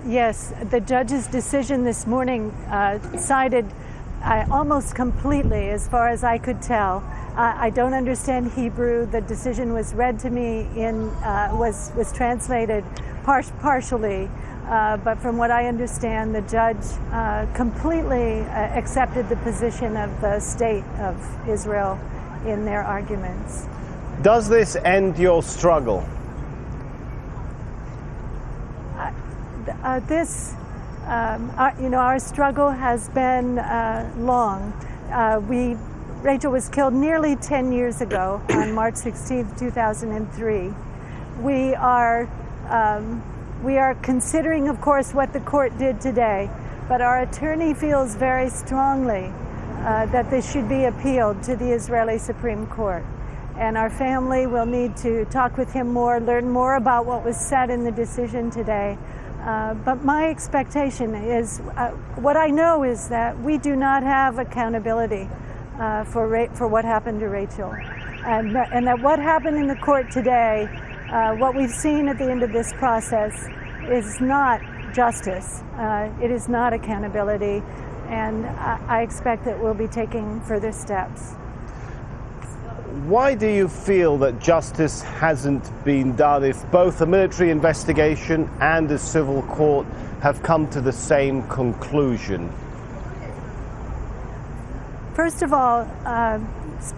Yes, the judge's decision this morning sided almost completely, as far as I could tell. I don't understand Hebrew. The decision was read to me was translated partially, but from what I understand, the judge completely accepted the position of the state of Israel in their arguments. Does this end your struggle? Our struggle has been long. Rachel was killed nearly 10 years ago on March 16, 2003. We are considering, of course, what the court did today, but our attorney feels very strongly that this should be appealed to the Israeli Supreme Court. And our family will need to talk with him more, learn more about what was said in the decision today. But my expectation is, what I know is that we do not have accountability for what happened to Rachel. And that what happened in the court today, what we've seen at the end of this process, is not justice. It is not accountability. And I expect that we'll be taking further steps. Why do you feel that justice hasn't been done if both a military investigation and a civil court have come to the same conclusion? First of all,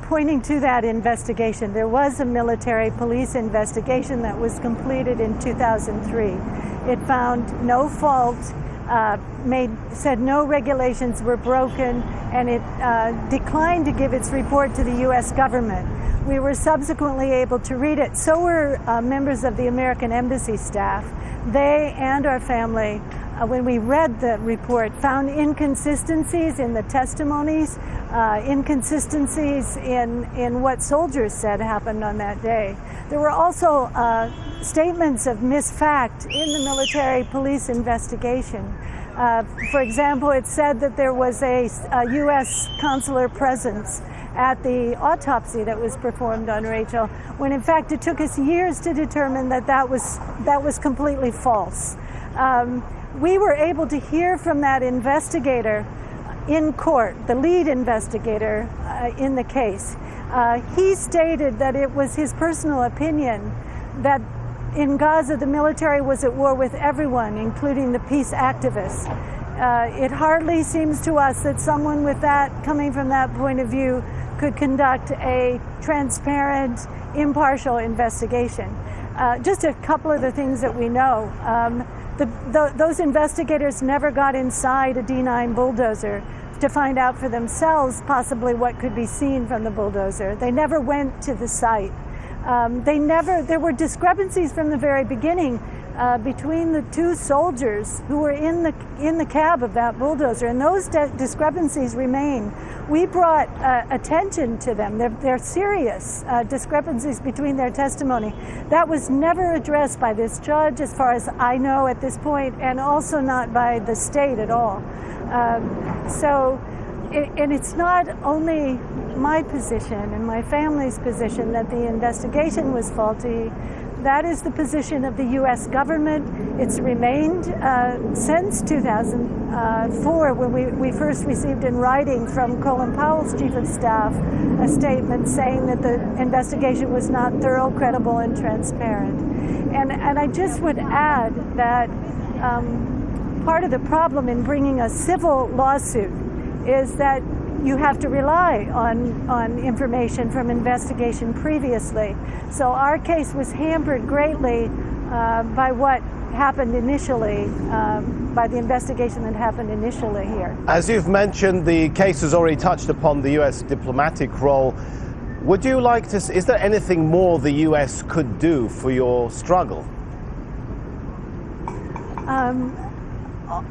Pointing to that investigation, there was a military police investigation that was completed in 2003. It found no fault, said no regulations were broken, and it declined to give its report to the U.S. government. We were subsequently able to read it. So were members of the American Embassy staff. They and our family, when we read the report, found inconsistencies in the testimonies, inconsistencies in what soldiers said happened on that day. There were also statements of misfact in the military police investigation. For example, it said that there was a U.S. consular presence at the autopsy that was performed on Rachel, when in fact it took us years to determine that was completely false. We were able to hear from that investigator in court, the lead investigator in the case. He stated that it was his personal opinion that in Gaza the military was at war with everyone, including the peace activists. It hardly seems to us that someone with that, coming from that point of view, could conduct a transparent, impartial investigation. Just a couple of the things that we know. Those investigators never got inside a D9 bulldozer to find out for themselves possibly what could be seen from the bulldozer. They never went to the site. There were discrepancies from the very beginning between the two soldiers who were in the cab of that bulldozer, and those discrepancies remain. We brought attention to them. They're serious discrepancies between their testimony. That was never addressed by this judge, as far as I know at this point, and also not by the state at all. And it's not only my position and my family's position that the investigation was faulty. That is the position of the U.S. government. It's remained since 2004, when we first received in writing from Colin Powell's chief of staff a statement saying that the investigation was not thorough, credible, and transparent. And I just would add that part of the problem in bringing a civil lawsuit is that you have to rely on information from investigation previously. So our case was hampered greatly by what happened initially, by the investigation that happened initially here. As you've mentioned, the case has already touched upon the U.S. diplomatic role. Would you like to, is there anything more the U.S. could do for your struggle?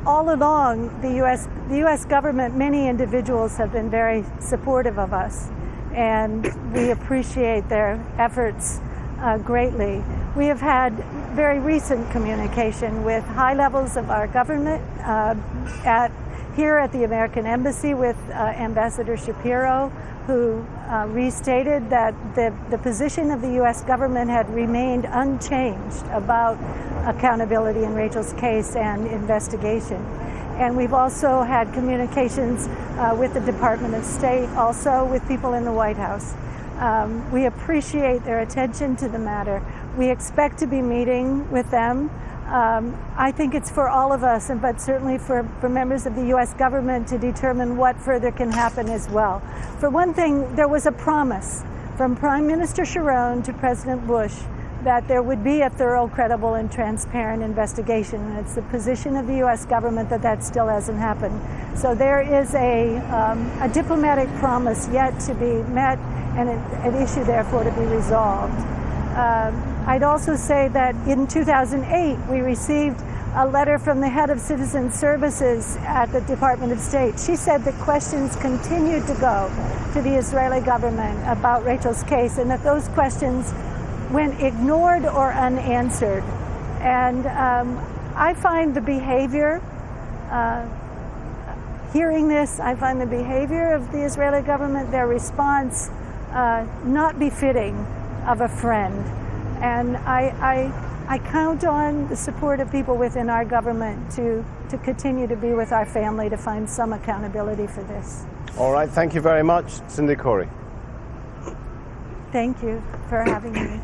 All along, the U.S. government, many individuals have been very supportive of us, and we appreciate their efforts greatly. We have had very recent communication with high levels of our government here at the American Embassy with Ambassador Shapiro, who restated that the position of the U.S. government had remained unchanged about accountability in Rachel's case and investigation. And we've also had communications with the Department of State, also with people in the White House. We appreciate their attention to the matter. We expect to be meeting with them. I think it's for all of us, but certainly for members of the U.S. government to determine what further can happen as well. For one thing, there was a promise from Prime Minister Sharon to President Bush that there would be a thorough, credible, and transparent investigation. And it's the position of the U.S. government that that still hasn't happened. So there is a diplomatic promise yet to be met and an issue, therefore, to be resolved. I'd also say that in 2008, we received a letter from the head of Citizen Services at the Department of State. She said that questions continued to go to the Israeli government about Rachel's case, and that those questions went ignored or unanswered. And I find the behavior, hearing this, I find the behavior of the Israeli government, their response, not befitting of a friend. And I count on the support of people within our government to continue to be with our family to find some accountability for this. All right, thank you very much, Cindy Corrie. Thank you for having me.